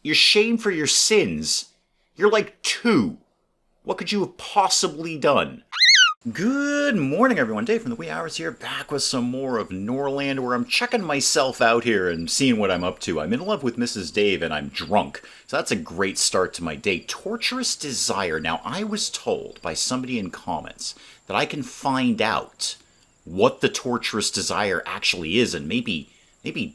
You're shamed for your sins. You're like 2. What could you have possibly done? Good morning, everyone. Dave from the wee hours here, back with some more of Norland, where I'm checking myself out here and seeing what I'm up to. I'm in love with Mrs. Dave, and I'm drunk. So that's a great start to my day. Torturous desire. Now, I was told by somebody in comments that I can find out what the torturous desire actually is and maybe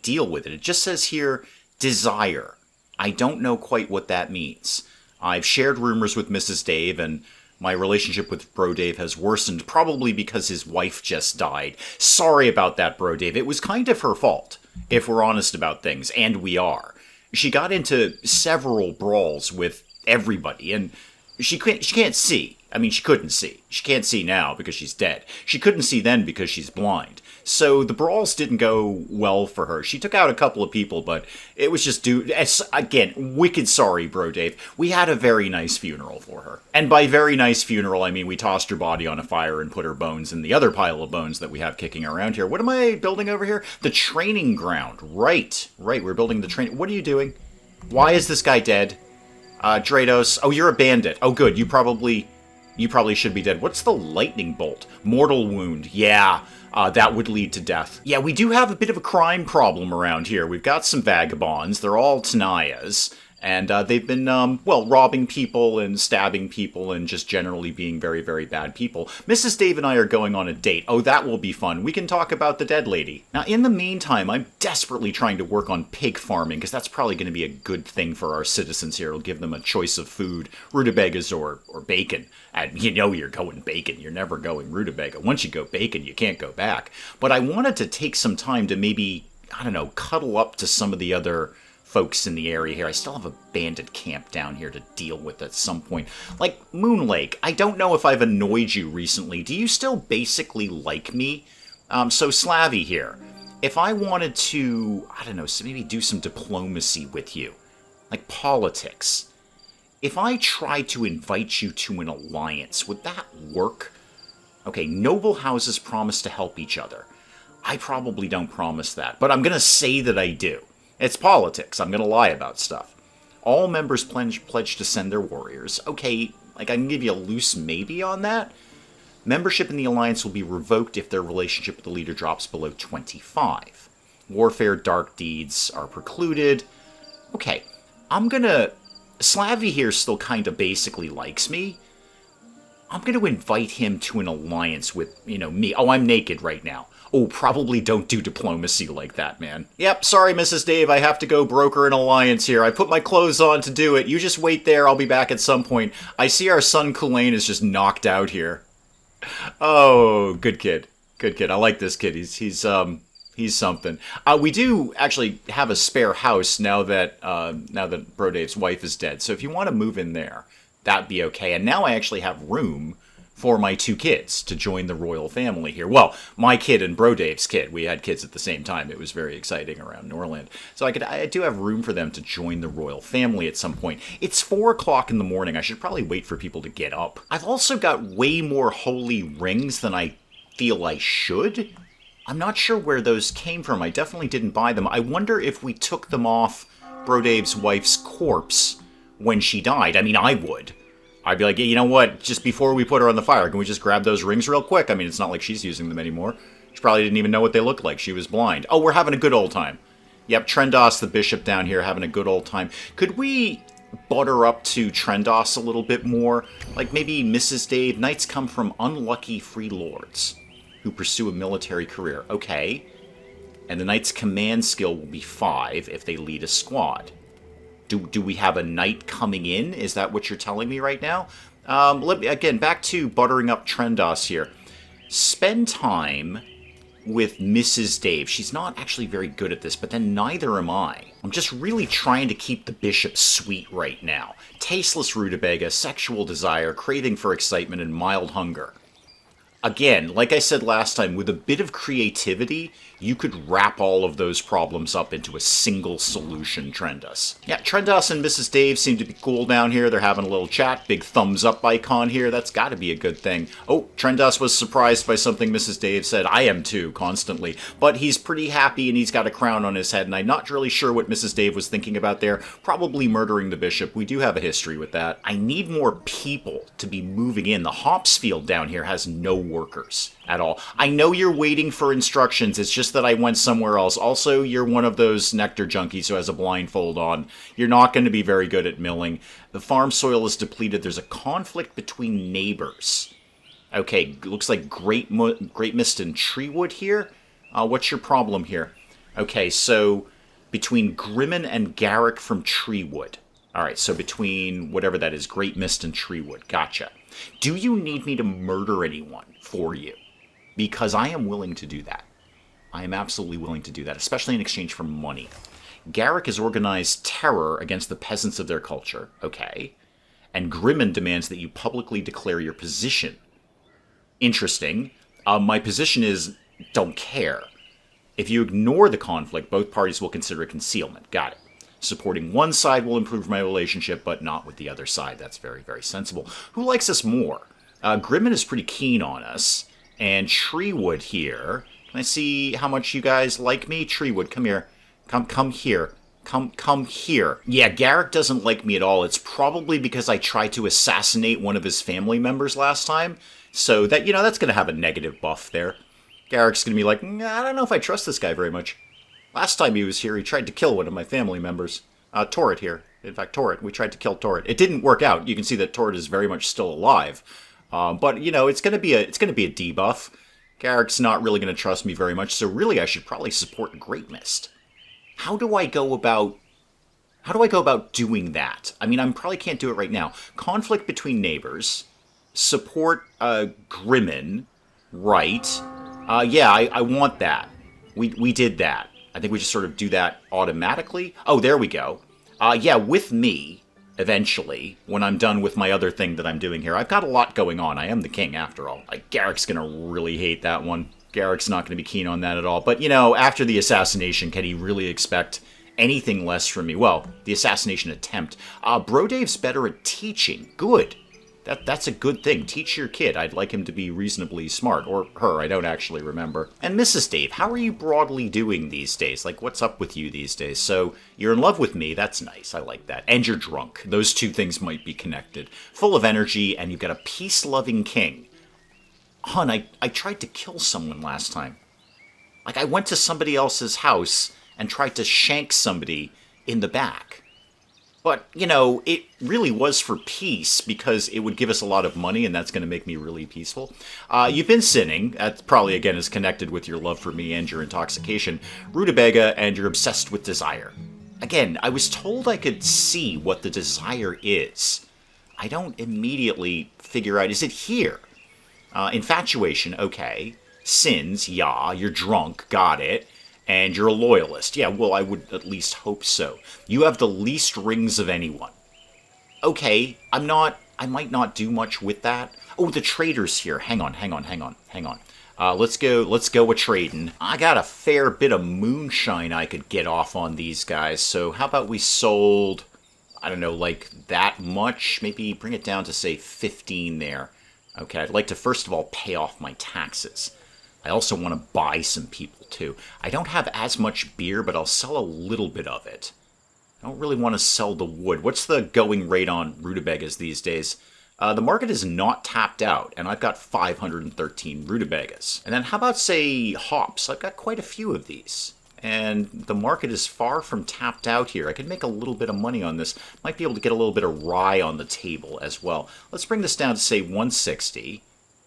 deal with it. It just says here, desire. I don't know quite what that means. I've shared rumors with Mrs. Dave, and my relationship with Bro Dave has worsened, probably because his wife just died. Sorry about that, Bro Dave. It was kind of her fault, if we're honest about things, and we are. She got into several brawls with everybody, and she can't see. I mean, she couldn't see. She can't see now because she's dead. She couldn't see then because she's blind. So the brawls didn't go well for her. She took out a couple of people, but it was just again, wicked sorry, Bro Dave. We had a very nice funeral for her. And by very nice funeral, I mean we tossed her body on a fire and put her bones in the other pile of bones that we have kicking around here. What am I building over here? The training ground. Right. We're building the training. What are you doing? Why is this guy dead? Drados. Oh, you're a bandit. Oh, good. You probably should be dead. What's the lightning bolt? Mortal wound. Yeah. That would lead to death. Yeah, we do have a bit of a crime problem around here. We've got some vagabonds. They're all Tanayas. And they've been, robbing people and stabbing people and just generally being very, very bad people. Mrs. Dave and I are going on a date. Oh, that will be fun. We can talk about the dead lady. Now, in the meantime, I'm desperately trying to work on pig farming, because that's probably going to be a good thing for our citizens here. It'll give them a choice of food, rutabagas or bacon. And you know you're going bacon. You're never going rutabaga. Once you go bacon, you can't go back. But I wanted to take some time to maybe, cuddle up to some of the other folks in the area here. I still have a bandit camp down here to deal with at some point. Like Moon Lake, I don't know if I've annoyed you recently. Do you still basically like me? So Slavy here, if I wanted to, so maybe do some diplomacy with you, like politics, if I tried to invite you to an alliance, would that work? Okay, noble houses promise to help each other. I probably don't promise that, but I'm going to say that I do. It's politics. I'm going to lie about stuff. All members pledge to send their warriors. Okay, I can give you a loose maybe on that. Membership in the Alliance will be revoked if their relationship with the leader drops below 25. Warfare, dark deeds are precluded. Okay, Slavy here still kind of basically likes me. I'm going to invite him to an alliance with, me. Oh, I'm naked right now. Oh, probably don't do diplomacy like that, man. Yep, sorry, Mrs. Dave, I have to go broker an alliance here. I put my clothes on to do it. You just wait there, I'll be back at some point. I see our son Kulain is just knocked out here. Oh, good kid. Good kid. I like this kid. He's something. We do actually have a spare house now that Bro Dave's wife is dead. So if you want to move in there, that'd be okay. And now I actually have room for my 2 kids to join the royal family here. Well, my kid and Bro Dave's kid. We had kids at the same time. It was very exciting around Norland. So I do have room for them to join the royal family at some point. It's 4 o'clock in the morning. I should probably wait for people to get up. I've also got way more holy rings than I feel I should. I'm not sure where those came from. I definitely didn't buy them. I wonder if we took them off Bro Dave's wife's corpse when she died. I mean, I would. I'd be like, you know what, just before we put her on the fire, can we just grab those rings real quick? I mean, it's not like she's using them anymore. She probably didn't even know what they looked like. She was blind. Oh, we're having a good old time. Yep, Trendos, the bishop down here, having a good old time. Could we butter up to Trendos a little bit more? Like maybe Mrs. Dave, knights come from unlucky free lords who pursue a military career. Okay. And the knight's command skill will be 5 if they lead a squad. Do we have a knight coming in? Is that what you're telling me right now? Again, back to buttering up Trendos here. Spend time with Mrs. Dave. She's not actually very good at this, but then neither am I. I'm just really trying to keep the bishop sweet right now. Tasteless rutabaga, sexual desire, craving for excitement, and mild hunger. Again, like I said last time, with a bit of creativity, you could wrap all of those problems up into a single solution, Trendus. Yeah, Trendus and Mrs. Dave seem to be cool down here. They're having a little chat. Big thumbs up icon here. That's got to be a good thing. Oh, Trendus was surprised by something Mrs. Dave said. I am too, constantly. But he's pretty happy and he's got a crown on his head, and I'm not really sure what Mrs. Dave was thinking about there. Probably murdering the bishop. We do have a history with that. I need more people to be moving in. The hops field down here has no workers at all. I know you're waiting for instructions, it's just that I went somewhere else. Also, you're one of those nectar junkies who has a blindfold on. You're not going to be very good at milling. The farm soil is depleted. There's a conflict between neighbors. Okay, looks like Great Mist and Treewood here. What's your problem here? Okay, so between Grimmin and Garrick from Treewood. Alright, so between whatever that is, Great Mist and Treewood. Gotcha. Do you need me to murder anyone for you? Because I am willing to do that. I am absolutely willing to do that, especially in exchange for money. Garrick has organized terror against the peasants of their culture. Okay. And Grimmin demands that you publicly declare your position. Interesting. My position is, don't care. If you ignore the conflict, both parties will consider it concealment. Got it. Supporting one side will improve my relationship, but not with the other side. That's very, very sensible. Who likes us more? Grimmin is pretty keen on us. And Treewood here. Can I see how much you guys like me? Treewood, come here. Come here. Come here. Yeah, Garrick doesn't like me at all. It's probably because I tried to assassinate one of his family members last time. So that, that's going to have a negative buff there. Garrick's going to be like, I don't know if I trust this guy very much. Last time he was here, he tried to kill one of my family members. Torrit here. In fact, Torrit. We tried to kill Torrit. It didn't work out. You can see that Torrit is very much still alive. But, it's going to be a debuff. Garrick's not really going to trust me very much, so really I should probably support Great Mist. How do I go about doing that? I mean, I probably can't do it right now. Conflict between neighbors. Support Grimmin. Right. Yeah, I want that. We did that. I think we just sort of do that automatically. Oh, there we go. Yeah, with me, eventually, when I'm done with my other thing that I'm doing here. I've got a lot going on. I am the king, after all. Garrick's going to really hate that one. Garrick's not going to be keen on that at all. But, after the assassination, can he really expect anything less from me? Well, the assassination attempt. Brodave's better at teaching. Good. That's a good thing. Teach your kid. I'd like him to be reasonably smart. Or her, I don't actually remember. And Mrs. Dave, how are you broadly doing these days? What's up with you these days? So, you're in love with me. That's nice. I like that. And you're drunk. Those two things might be connected. Full of energy, and you've got a peace-loving king. Hun, I tried to kill someone last time. I went to somebody else's house and tried to shank somebody in the back. But, it really was for peace because it would give us a lot of money and that's going to make me really peaceful. You've been sinning. That probably, again, is connected with your love for me and your intoxication. Rutabaga, and you're obsessed with desire. Again, I was told I could see what the desire is. I don't immediately figure out, is it here? Infatuation, okay. Sins, yeah. You're drunk, got it. And you're a loyalist. Yeah, well, I would at least hope so. You have the least rings of anyone. Okay, I might not do much with that. Oh, the trader's here. Hang on. Let's go a trading. I got a fair bit of moonshine I could get off on these guys. So how about we sold, I don't know, that much? Maybe bring it down to, say, 15 there. Okay, I'd like to first of all pay off my taxes. I also want to buy some people, too. I don't have as much beer, but I'll sell a little bit of it. I don't really want to sell the wood. What's the going rate on rutabagas these days? The market is not tapped out, and I've got 513 rutabagas. And then how about, say, hops? I've got quite a few of these. And the market is far from tapped out here. I could make a little bit of money on this. Might be able to get a little bit of rye on the table as well. Let's bring this down to, say, 160.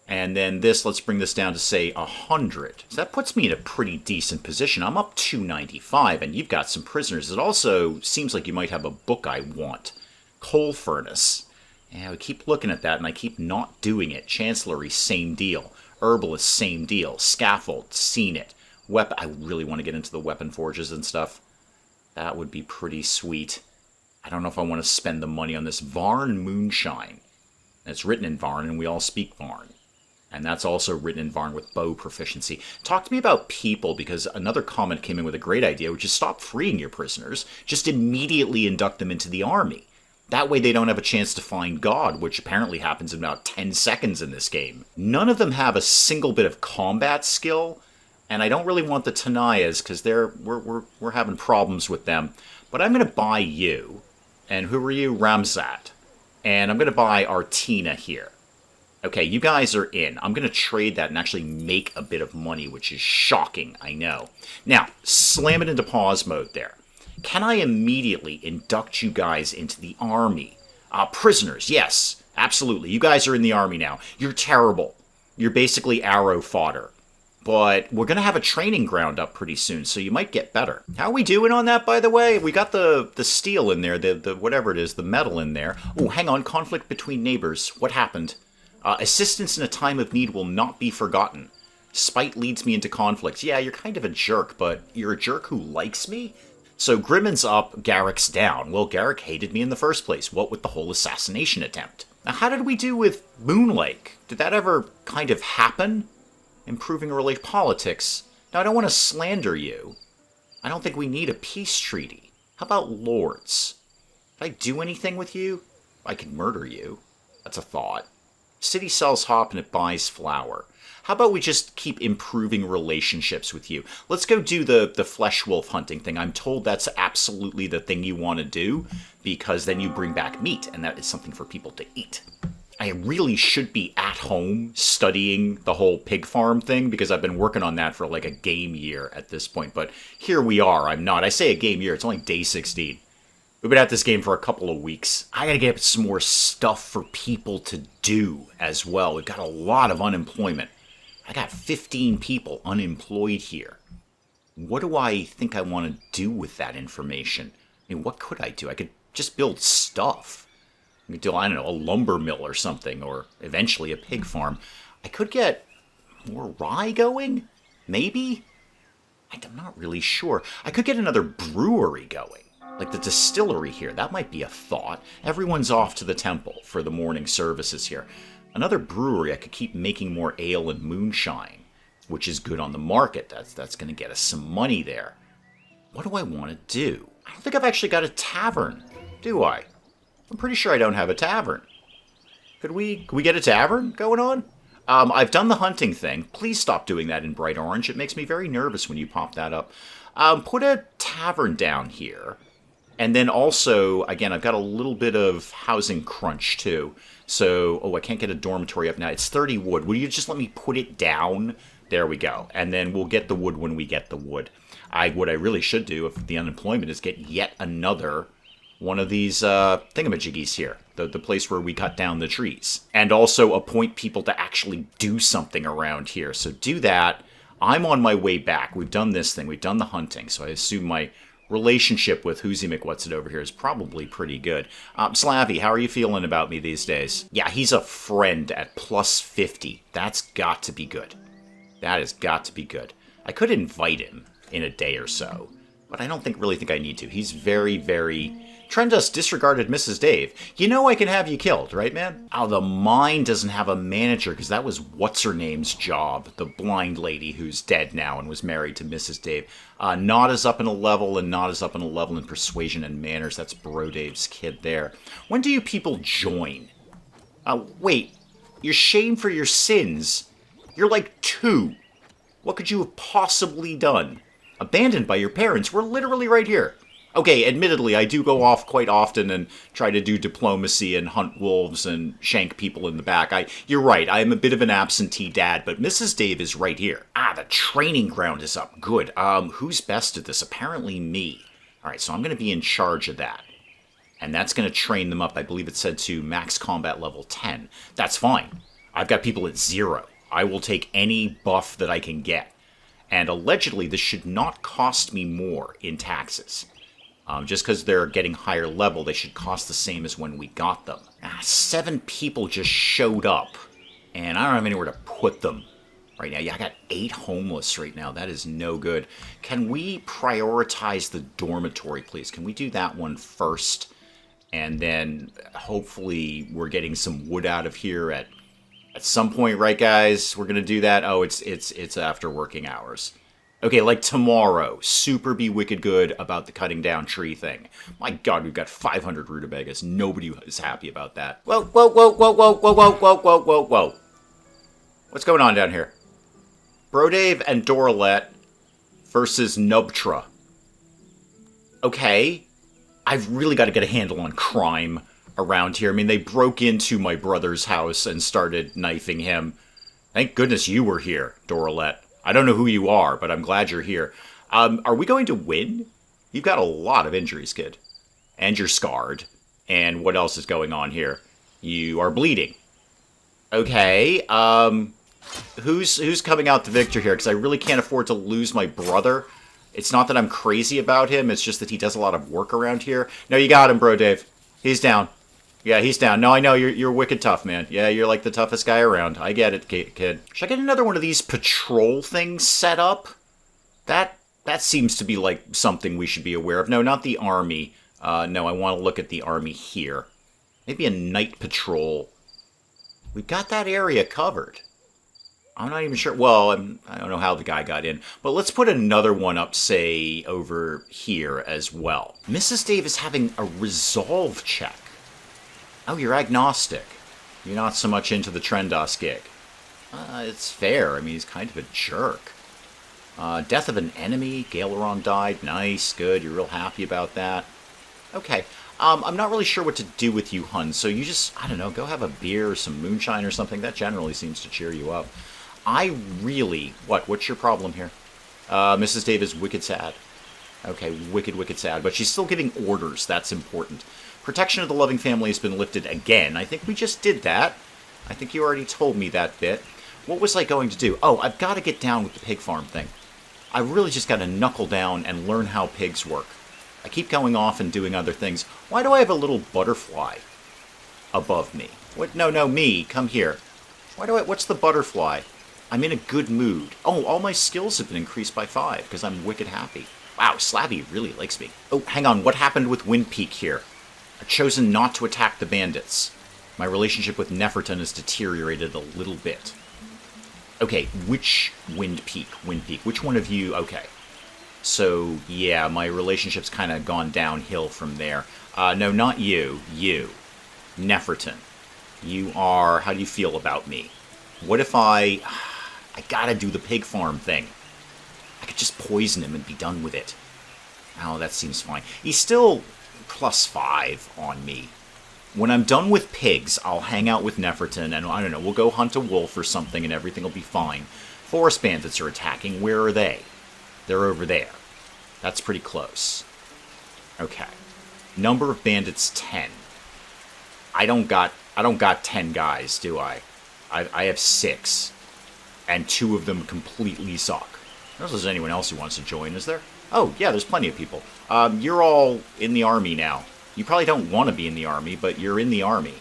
And then this, let's bring this down to, say, 100. So that puts me in a pretty decent position. I'm up 295, and you've got some prisoners. It also seems like you might have a book I want. Coal Furnace. Yeah, we keep looking at that, and I keep not doing it. Chancellery, same deal. Herbalist, same deal. Scaffold, seen it. I really want to get into the weapon forges and stuff. That would be pretty sweet. I don't know if I want to spend the money on this Varn Moonshine. It's written in Varn, and we all speak Varn. And that's also written in Varn with bow proficiency. Talk to me about people, because another comment came in with a great idea, which is stop freeing your prisoners. Just immediately induct them into the army. That way they don't have a chance to find God, which apparently happens in about 10 seconds in this game. None of them have a single bit of combat skill, and I don't really want the Tanayas, because we're having problems with them. But I'm going to buy you. And who are you? Ramzat. And I'm going to buy Artina here. Okay, you guys are in. I'm going to trade that and actually make a bit of money, which is shocking, I know. Now, slam it into pause mode there. Can I immediately induct you guys into the army? Prisoners, yes, absolutely. You guys are in the army now. You're terrible. You're basically arrow fodder. But we're going to have a training ground up pretty soon, so you might get better. How are we doing on that, by the way? We got the steel in there, the whatever it is, the metal in there. Oh, hang on, conflict between neighbors. What happened? Assistance in a time of need will not be forgotten. Spite leads me into conflicts. Yeah, you're kind of a jerk, but you're a jerk who likes me? So Grimmon's up, Garrick's down. Well, Garrick hated me in the first place. What with the whole assassination attempt? Now, how did we do with Moonlake? Did that ever kind of happen? Improving relate politics. Now, I don't want to slander you. I don't think we need a peace treaty. How about lords? Did I do anything with you? I could murder you. That's a thought. City sells hop and it buys flour. How about we just keep improving relationships with you? Let's go do the flesh wolf hunting thing. I'm told that's absolutely the thing you want to do, because then you bring back meat, and that is something for people to eat. I really should be at home studying the whole pig farm thing, because I've been working on that for like a game year at this point. But here we are. I'm not. I say a game year. It's only day 16. We've been at this game for a couple of weeks. I gotta get some more stuff for people to do as well. We've got a lot of unemployment. I got 15 people unemployed here. What do I think I want to do with that information? I mean, what could I do? I could just build stuff. I could do, I don't know, a lumber mill or something, or eventually a pig farm. I could get more rye going? Maybe? I'm not really sure. I could get another brewery going. Like the distillery here. That might be a thought. Everyone's off to the temple for the morning services here. Another brewery, I could keep making more ale and moonshine, which is good on the market. That's going to get us some money there. What do I want to do? I don't think I've actually got a tavern, do I? I'm pretty sure I don't have a tavern. Could we get a tavern going on? I've done the hunting thing. Please stop doing that in bright orange. It makes me very nervous when you pop that up. Put a tavern down here. And then also, again, I've got a little bit of housing crunch, too. So, I can't get a dormitory up now. It's 30 wood. Will you just let me put it down? There we go. And then we'll get the wood when we get the wood. What I really should do, if the unemployment, is get yet another one of these thingamajiggies here. The place where we cut down the trees. And also appoint people to actually do something around here. So do that. I'm on my way back. We've done this thing. We've done the hunting. So I assume my relationship with Whoosy McWhatsit over here is probably pretty good. Slavy, how are you feeling about me these days? Yeah, he's a friend at plus 50. That's got to be good. That has got to be good. I could invite him in a day or so, but I don't really think I need to. He's very, very... Trendus disregarded Mrs. Dave. You know I can have you killed, right, man? Oh, the mine doesn't have a manager, because that was what's-her-name's job, the blind lady who's dead now and was married to Mrs. Dave. Nada's up in a level, and Nada's up in a level in persuasion and manners. That's Bro Dave's kid there. When do you people join? Wait, you're shamed for your sins. You're like 2. What could you have possibly done? Abandoned by your parents. We're literally right here. Okay, admittedly, I do go off quite often and try to do diplomacy and hunt wolves and shank people in the back. You're right, I am a bit of an absentee dad, but Mrs. Dave is right here. The training ground is up. Good. Who's best at this? Apparently me. Alright, so I'm going to be in charge of that. And that's going to train them up. I believe it said to max combat level 10. That's fine. I've got people at 0. I will take any buff that I can get. And allegedly, this should not cost me more in taxes. Just because they're getting higher level, they should cost the same as when we got them. 7 people just showed up, and I don't have anywhere to put them right now. Yeah, I got 8 homeless right now. That is no good. Can we prioritize the dormitory, please? Can we do that one first? And then hopefully we're getting some wood out of here at At some point, right, guys? We're gonna do that. Oh, it's after working hours. Okay, like tomorrow. Super be wicked good about the cutting down tree thing. My God, we've got 500 rutabagas. Nobody is happy about that. Whoa, whoa, whoa, whoa, whoa, whoa, whoa, whoa, whoa, whoa, whoa. What's going on down here? Brodave and Doralette versus Nubtra. Okay. I've really got to get a handle on crime around here. I mean, they broke into my brother's house and started knifing him. Thank goodness you were here, Doralette. I don't know who you are, but I'm glad you're here. Are we going to win? You've got a lot of injuries, kid. And you're scarred. And what else is going on here? You are bleeding. Okay, who's coming out the victor here? Because I really can't afford to lose my brother. It's not that I'm crazy about him, it's just that he does a lot of work around here. No, you got him, bro, Dave. He's down. Yeah, he's down. No, I know, you're wicked tough, man. Yeah, you're like the toughest guy around. I get it, kid. Should I get another one of these patrol things set up? That seems to be like something we should be aware of. No, not the army. No, I want to look at the army here. Maybe a night patrol. We've got that area covered. I'm not even sure. Well, I don't know how the guy got in. But let's put another one up, say, over here as well. Mrs. Dave is having a resolve check. Oh, you're agnostic. You're not so much into the Trendos gig. It's fair. I mean, he's kind of a jerk. Death of an enemy. Galeron died. Nice. Good. You're real happy about that. Okay. I'm not really sure what to do with you, hun. So you just, I don't know, go have a beer or some moonshine or something. That generally seems to cheer you up. I really... What's your problem here? Mrs. Dave is wicked sad. Okay, wicked sad. But she's still giving orders. That's important. Protection of the loving family has been lifted again. I think we just did that. I think you already told me that bit. What was I going to do? Oh, I've got to get down with the pig farm thing. I really just got to knuckle down and learn how pigs work. I keep going off and doing other things. Why do I have a little butterfly above me? What? No, me. Come here. What's the butterfly? I'm in a good mood. Oh, all my skills have been increased by 5 because I'm wicked happy. Wow, Slabby really likes me. Oh, hang on. What happened with Wind Peak here? I've chosen not to attack the bandits. My relationship with Neferton has deteriorated a little bit. Okay, which Wind Peak? Which one of you? Okay. So, yeah, my relationship's kind of gone downhill from there. No, not you. You. Neferton. You are... How do you feel about me? What if I gotta do the pig farm thing. I could just poison him and be done with it. Oh, that seems fine. He's still +5 on me. When I'm done with pigs, I'll hang out with Neferton, and I don't know, we'll go hunt a wolf or something, and everything will be fine. Forest bandits are attacking. Where are they? They're over there. That's pretty close. Okay. Number of bandits, 10. I don't got 10 guys, do I? I have 6. And 2 of them completely suck. I don't know if there's anyone else who wants to join, is there? Oh, yeah, there's plenty of people. You're all in the army now. You probably don't want to be in the army, but you're in the army.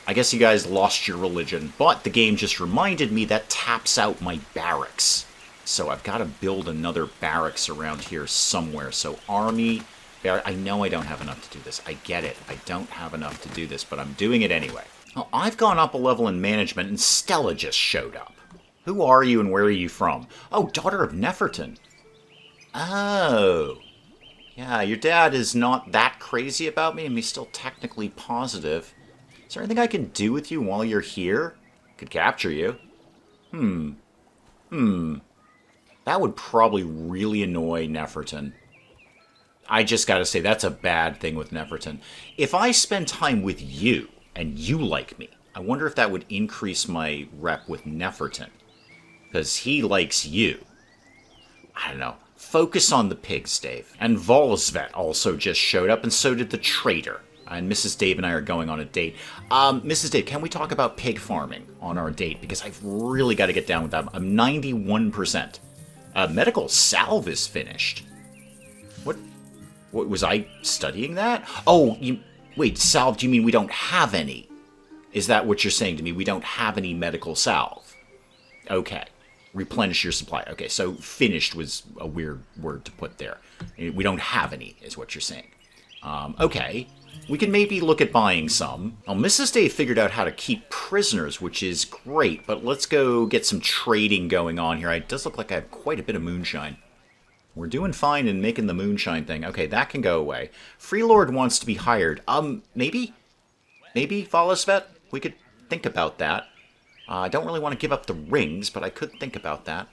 I guess you guys lost your religion, but the game just reminded me that taps out my barracks. So I've got to build another barracks around here somewhere. So army, I know I don't have enough to do this. I get it. I don't have enough to do this, but I'm doing it anyway. Well, I've gone up a level in management, and Stella just showed up. Who are you and where are you from? Oh, daughter of Neferton. Oh. Yeah, your dad is not that crazy about me, and he's still technically positive. Is there anything I can do with you while you're here? Could capture you. That would probably really annoy Neferton. I just gotta say, that's a bad thing with Neferton. If I spend time with you, and you like me, I wonder if that would increase my rep with Neferton. Because he likes you. I don't know. Focus on the pigs, Dave. And Volsvet also just showed up, and so did the trader. And Mrs. Dave and I are going on a date. Mrs. Dave, can we talk about pig farming on our date? Because I've really got to get down with that. I'm 91%. Medical salve is finished. What was I studying that? Oh, wait, salve, do you mean we don't have any? Is that what you're saying to me? We don't have any medical salve? Okay. Replenish your supply. Okay, so finished was a weird word to put there. We don't have any, is what you're saying. Okay. We can maybe look at buying some. Well, Mrs. Day figured out how to keep prisoners, which is great, but let's go get some trading going on here. It does look like I have quite a bit of moonshine. We're doing fine in making the moonshine thing. Okay, that can go away. Freelord wants to be hired. Maybe? Maybe, Volosvet? We could think about that. I don't really want to give up the rings, but I could think about that.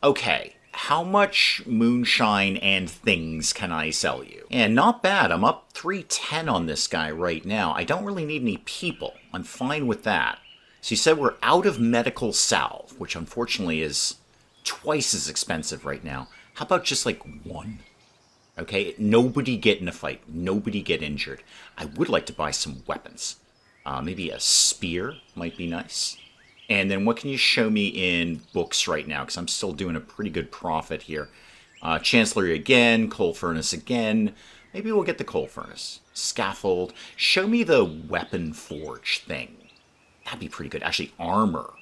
Okay. How much moonshine and things can I sell you? And not bad. I'm up 310 on this guy right now. I don't really need any people. I'm fine with that. So you said we're out of medical salve, which unfortunately is twice as expensive right now. How about just like one? Okay, nobody get in a fight. Nobody get injured. I would like to buy some weapons. Maybe a spear might be nice. And then what can you show me in books right now? Because I'm still doing a pretty good profit here. Chancellery again, coal furnace again. Maybe we'll get the coal furnace. Scaffold. Show me the weapon forge thing. That'd be pretty good. Actually, armor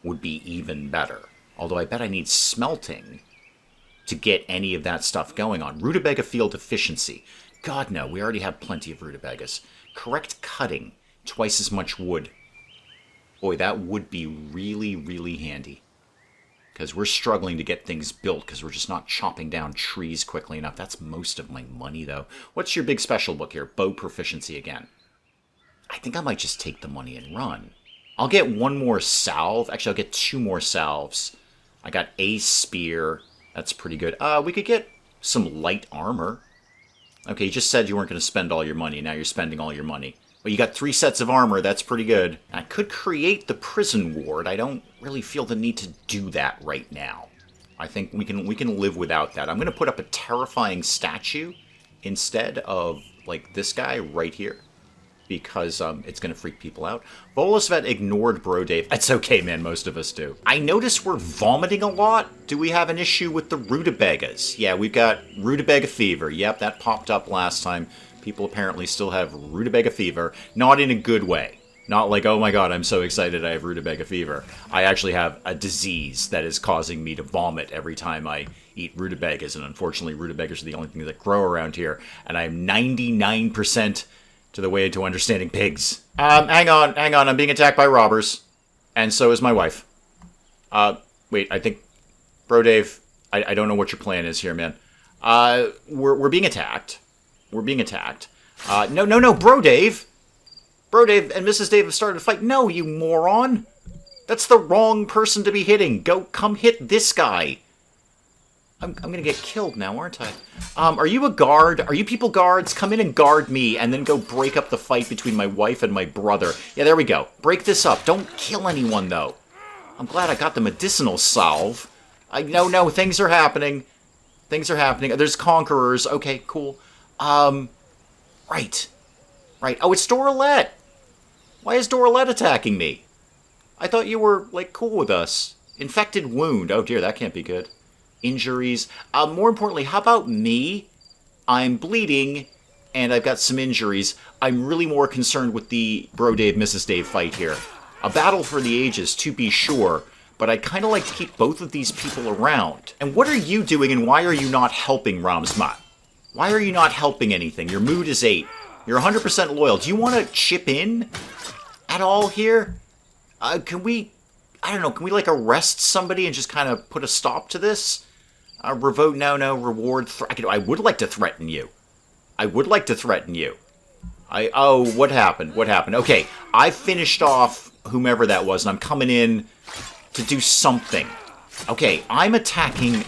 would be even better. Although I bet I need smelting to get any of that stuff going on. Rutabaga field efficiency. God, no. We already have plenty of rutabagas. Correct cutting. Twice as much wood. Boy, that would be really, really handy. Because we're struggling to get things built because we're just not chopping down trees quickly enough. That's most of my money, though. What's your big special book here? Bow proficiency again. I think I might just take the money and run. I'll get one more salve. Actually, I'll get 2 more salves. I got a spear. That's pretty good. We could get some light armor. Okay, you just said you weren't going to spend all your money. Now you're spending all your money. Well, you got 3 sets of armor. That's pretty good. I could create the prison ward. I don't really feel the need to do that right now. I think we can live without that. I'm going to put up a terrifying statue instead of, like, this guy right here. Because it's going to freak people out. Volosvet ignored Bro Dave. It's okay, man. Most of us do. I notice we're vomiting a lot. Do we have an issue with the rutabagas? Yeah, we've got rutabaga fever. Yep, that popped up last time. People apparently still have rutabaga fever. Not in a good way. Not like, oh my god, I'm so excited I have rutabaga fever. I actually have a disease that is causing me to vomit every time I eat rutabagas. And unfortunately, rutabagas are the only things that grow around here. And I'm 99% to the way to understanding pigs. Hang on. I'm being attacked by robbers. And so is my wife. Wait, I think... Bro Dave, I don't know what your plan is here, man. We're being attacked. We're being attacked. No, Bro Dave! Bro Dave and Mrs. Dave have started a fight. No, you moron! That's the wrong person to be hitting. Come hit this guy. I'm gonna get killed now, aren't I? Are you a guard? Are you people guards? Come in and guard me, and then go break up the fight between my wife and my brother. Yeah, there we go. Break this up. Don't kill anyone, though. I'm glad I got the medicinal salve. No, things are happening. Things are happening. There's conquerors. Okay, cool. Right. Oh, it's Doralette. Why is Doralette attacking me? I thought you were, like, cool with us. Infected wound. Oh, dear, that can't be good. Injuries. More importantly, how about me? I'm bleeding, and I've got some injuries. I'm really more concerned with the Bro Dave, Mrs. Dave fight here. A battle for the ages, to be sure, but I'd kind of like to keep both of these people around. And what are you doing, and why are you not helping, Ramsmat? Why are you not helping anything? Your mood is 8. You're 100% loyal. Do you want to chip in at all here? Can we, I don't know, can we, like, arrest somebody and just kind of put a stop to this? Revoke, no, reward, I would like to threaten you. Oh, what happened? Okay, I finished off whomever that was, and I'm coming in to do something. Okay, I'm attacking.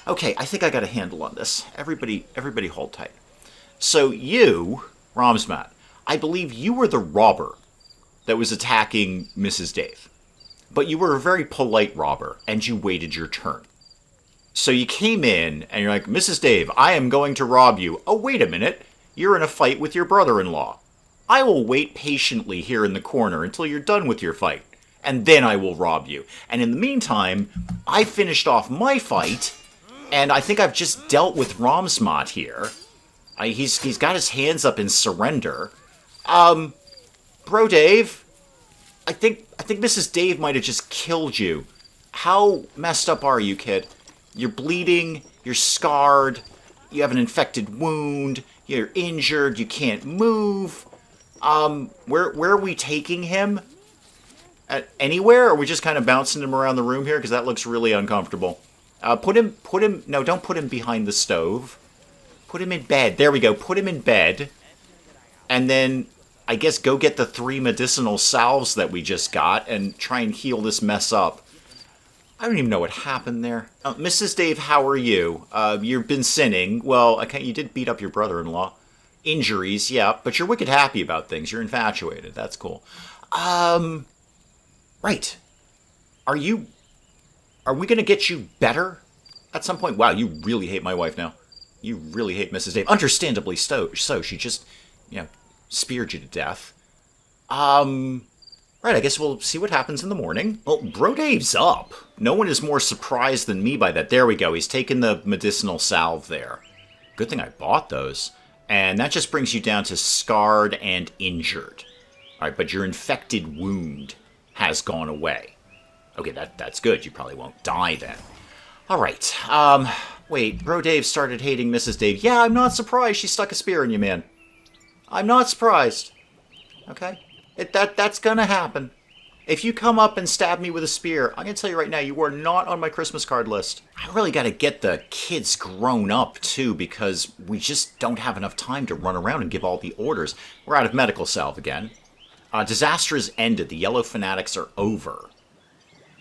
Okay, I think I got a handle on this. Everybody hold tight. So you, Ramsmat, I believe you were the robber that was attacking Mrs. Dave. But you were a very polite robber, and you waited your turn. So you came in, and you're like, Mrs. Dave, I am going to rob you. Oh, wait a minute. You're in a fight with your brother-in-law. I will wait patiently here in the corner until you're done with your fight, and then I will rob you. And in the meantime, I finished off my fight, and I think I've just dealt with Ramsmat here. He's got his hands up in surrender. Bro Dave, I think Mrs. Dave might have just killed you. How messed up are you, kid? You're bleeding, you're scarred, you have an infected wound, You're injured. You can't move. Where are we taking him? Anywhere? Or are we just kind of bouncing him around the room here? Because that looks really uncomfortable. No, don't put him behind the stove. Put him in bed. There we go. Put him in bed. And then, I guess, go get the 3 medicinal salves that we just got and try and heal this mess up. I don't even know what happened there. Mrs. Dave, how are you? You've been sinning. Well, you did beat up your brother-in-law. Injuries, yeah, but you're wicked happy about things. You're infatuated. That's cool. Right. Are we going to get you better at some point? Wow, you really hate my wife now. You really hate Mrs. Dave. Understandably so. She just, speared you to death. Right, I guess we'll see what happens in the morning. Well, Bro Dave's up. No one is more surprised than me by that. There we go. He's taken the medicinal salve there. Good thing I bought those. And that just brings you down to scarred and injured. All right, but your infected wound has gone away. Okay, that's good. You probably won't die then. All right. Wait, Bro Dave started hating Mrs. Dave. Yeah, I'm not surprised she stuck a spear in you, man. I'm not surprised. Okay? That's gonna happen. If you come up and stab me with a spear, I'm gonna tell you right now, you are not on my Christmas card list. I really gotta get the kids grown up, too, because we just don't have enough time to run around and give all the orders. We're out of medical salve again. Disaster has ended. The yellow fanatics are over.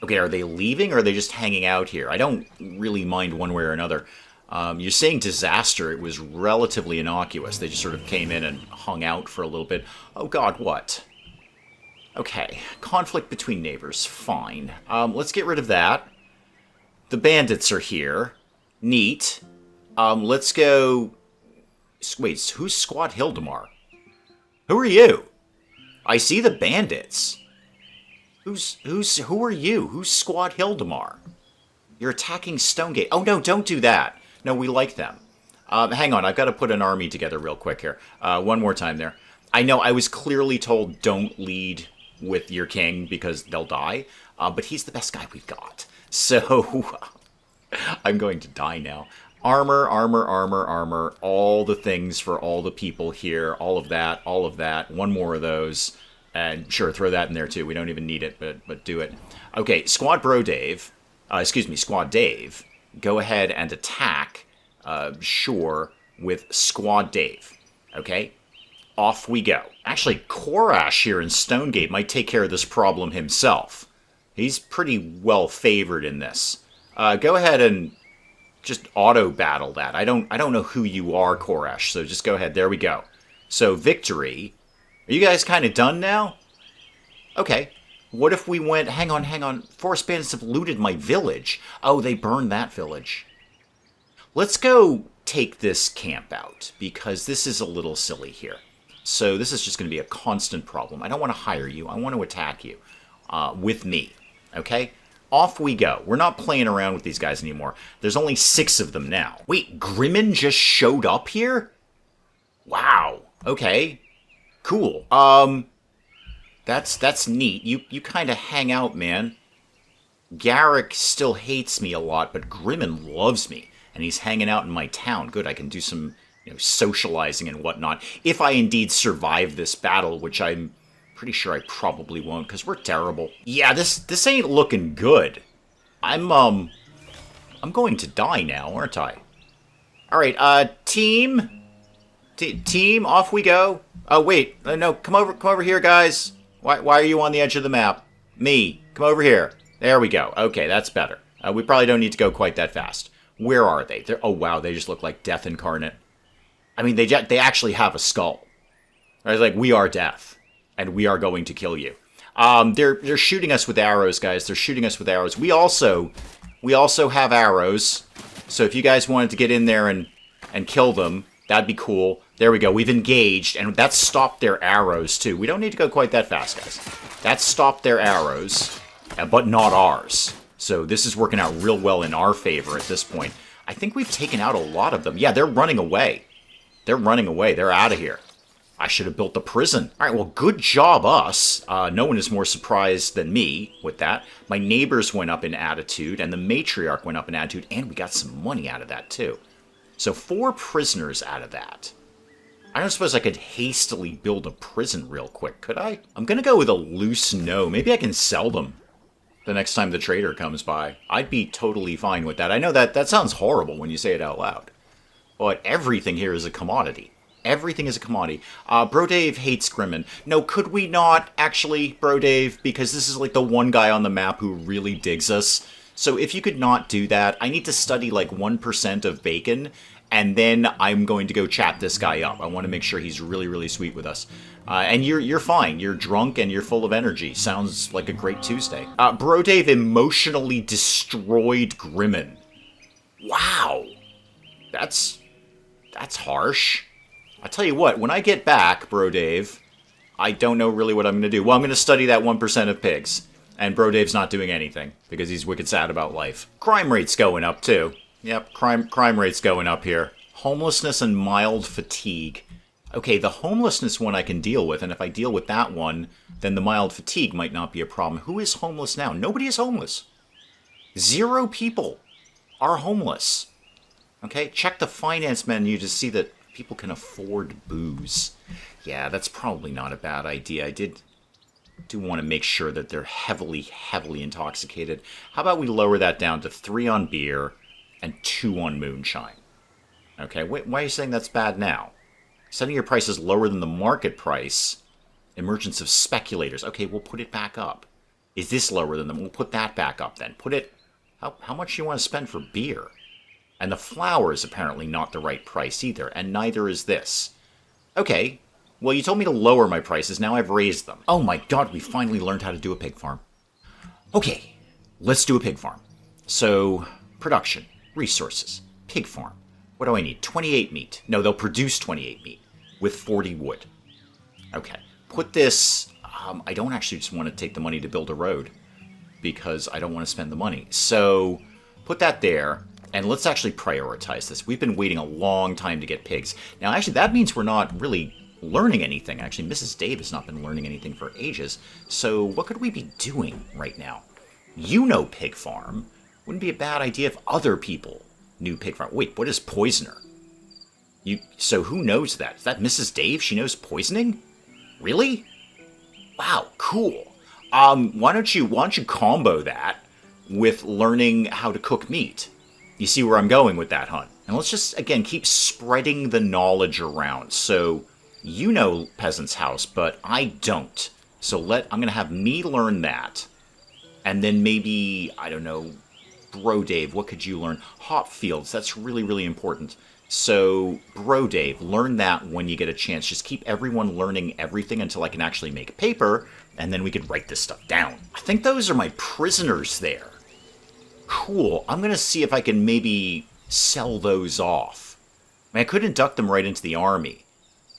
Okay, are they leaving or are they just hanging out here? I don't really mind one way or another. You're saying disaster. It was relatively innocuous. They just sort of came in and hung out for a little bit. Oh god, what? Okay, conflict between neighbors. Fine. Let's get rid of that. The bandits are here. Neat. Let's go... Wait, who's Squad Hildemar? Who are you? I see the bandits. Who are you? Who's Squad Hildemar? You're attacking Stonegate. Oh no, don't do that. No, we like them. Hang on, I've got to put an army together real quick here. One more time there. I know I was clearly told don't lead with your king because they'll die, but he's the best guy we've got. So, I'm going to die now. Armor, armor, armor, armor. All the things for all the people here. All of that, all of that. One more of those. And sure, throw that in there too. We don't even need it, but do it. Okay, Squad Dave, go ahead and attack Shore with Squad Dave. Okay? Off we go. Actually, Korash here in Stonegate might take care of this problem himself. He's pretty well favored in this. Go ahead and just auto-battle that. I don't know who you are, Korash, so just go ahead. There we go. So, victory. Are you guys kind of done now? Okay. What if we went... Hang on. Forest bandits have looted my village. Oh, they burned that village. Let's go take this camp out, because this is a little silly here. So this is just going to be a constant problem. I don't want to hire you. I want to attack you with me. Okay? Off we go. We're not playing around with these guys anymore. There's only 6 of them now. Wait, Grimmin just showed up here? Wow. Okay. Cool. That's neat. You kind of hang out, man. Garrick still hates me a lot, but Grimmin loves me, and he's hanging out in my town. Good, I can do some, socializing and whatnot. If I indeed survive this battle, which I'm pretty sure I probably won't, because we're terrible. Yeah, this ain't looking good. I'm going to die now, aren't I? All right, team, off we go. Oh wait, no, come over here, guys. Why are you on the edge of the map? Me, come over here. There we go. Okay, that's better. We probably don't need to go quite that fast. Where are they? Oh wow, they just look like death incarnate. I mean, they actually have a skull. It's like, we are death, and we are going to kill you. They're shooting us with arrows, guys. They're shooting us with arrows. We also have arrows. So if you guys wanted to get in there and kill them, that'd be cool. There we go. We've engaged, and that stopped their arrows, too. We don't need to go quite that fast, guys. That stopped their arrows, but not ours. So this is working out real well in our favor at this point. I think we've taken out a lot of them. Yeah, they're running away. They're running away. They're out of here. I should have built the prison. All right, well, good job, us. No one is more surprised than me with that. My neighbors went up in attitude, and the matriarch went up in attitude, and we got some money out of that, too. So 4 prisoners out of that. I don't suppose I could hastily build a prison real quick, could I? I'm gonna go with a loose no. Maybe I can sell them the next time the trader comes by. I'd be totally fine with that. I know that sounds horrible when you say it out loud. But everything here is a commodity. Everything is a commodity. Bro Dave hates Grimmin. No, could we not, actually, Bro Dave? Because this is like the one guy on the map who really digs us. So if you could not do that, I need to study like 1% of bacon, and then I'm going to go chat this guy up. I want to make sure he's really, really sweet with us. And you're fine. You're drunk and you're full of energy. Sounds like a great Tuesday. Bro Dave emotionally destroyed Grimmin. Wow. That's harsh. I'll tell you what, when I get back, Bro Dave, I don't know really what I'm going to do. Well, I'm going to study that 1% of pigs. And Bro Dave's not doing anything, because he's wicked sad about life. Crime rate's going up, too. Yep, crime rate's going up here. Homelessness and mild fatigue. Okay, the homelessness one I can deal with, and if I deal with that one, then the mild fatigue might not be a problem. Who is homeless now? Nobody is homeless. 0 people are homeless. Okay, check the finance menu to see that people can afford booze. Yeah, that's probably not a bad idea. I do want to make sure that they're heavily, heavily intoxicated. How about we lower that down to 3 on beer and 2 on moonshine? Okay, wait, why are you saying that's bad now? Setting your prices lower than the market price. Emergence of speculators. Okay, we'll put it back up. Is this lower than them? We'll put that back up then. Put it... How much do you want to spend for beer? And the flour is apparently not the right price either, and neither is this. Okay, well, you told me to lower my prices, now I've raised them. Oh my god, we finally learned how to do a pig farm. Okay, let's do a pig farm. So, production, resources, pig farm. What do I need? 28 meat. No, they'll produce 28 meat with 40 wood. Okay, put this... I don't actually just want to take the money to build a road, because I don't want to spend the money. So, put that there. And let's actually prioritize this. We've been waiting a long time to get pigs. Now, actually, that means we're not really learning anything. Actually, Mrs. Dave has not been learning anything for ages. So what could we be doing right now? You know pig farm. Wouldn't be a bad idea if other people knew pig farm. Wait, what is poisoner? So who knows that? Is that Mrs. Dave? She knows poisoning? Really? Wow, cool. Why don't you combo that with learning how to cook meat? You see where I'm going with that, hun? And let's just, again, keep spreading the knowledge around. So, you know Peasant's House, but I don't. So I'm going to have me learn that. And then maybe, I don't know, Bro Dave, what could you learn? Hop fields, that's really, really important. So, Bro Dave, learn that when you get a chance. Just keep everyone learning everything until I can actually make paper, and then we could write this stuff down. I think those are my prisoners there. Cool. I'm going to see if I can maybe sell those off. I mean, I could induct them right into the army,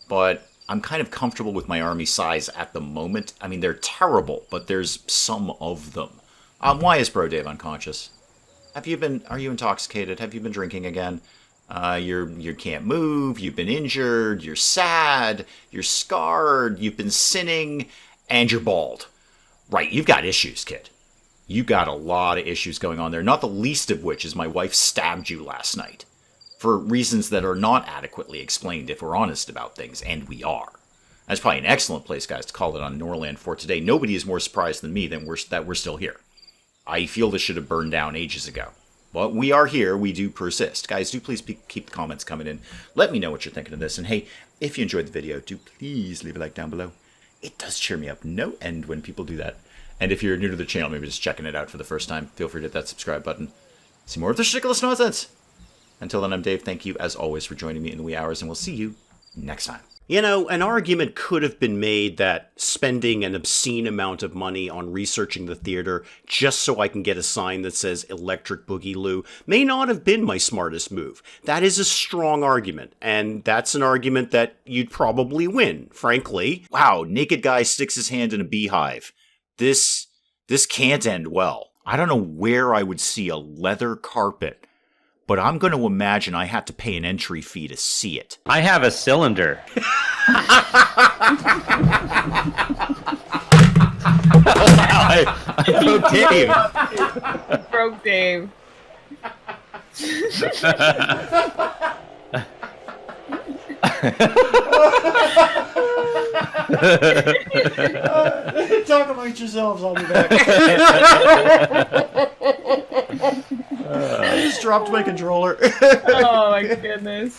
but I'm kind of comfortable with my army size at the moment. I mean, they're terrible, but there's some of them. Why is Bro Dave unconscious? Are you intoxicated? Have you been drinking again? You can't move, you've been injured, you're sad, you're scarred, you've been sinning, and you're bald. Right, you've got issues, kid. You got a lot of issues going on there, not the least of which is my wife stabbed you last night. For reasons that are not adequately explained if we're honest about things, and we are. That's probably an excellent place, guys, to call it on Norland for today. Nobody is more surprised than me that we're still here. I feel this should have burned down ages ago. But we are here, we do persist. Guys, do please keep the comments coming in. Let me know what you're thinking of this, and hey, if you enjoyed the video, do please leave a like down below. It does cheer me up no end when people do that. And if you're new to the channel, maybe just checking it out for the first time, feel free to hit that subscribe button. See more of this ridiculous nonsense. Until then, I'm Dave. Thank you, as always, for joining me in the wee hours, and we'll see you next time. You know, an argument could have been made that spending an obscene amount of money on researching the theater just so I can get a sign that says Electric Boogaloo may not have been my smartest move. That is a strong argument, and that's an argument that you'd probably win, frankly. Wow, naked guy sticks his hand in a beehive. This can't end well. I don't know where I would see a leather carpet, but I'm going to imagine I had to pay an entry fee to see it. I have a cylinder. I broke Dave. Broke Dave. Talk amongst yourselves, I'll be back. I just dropped my controller. Oh my goodness.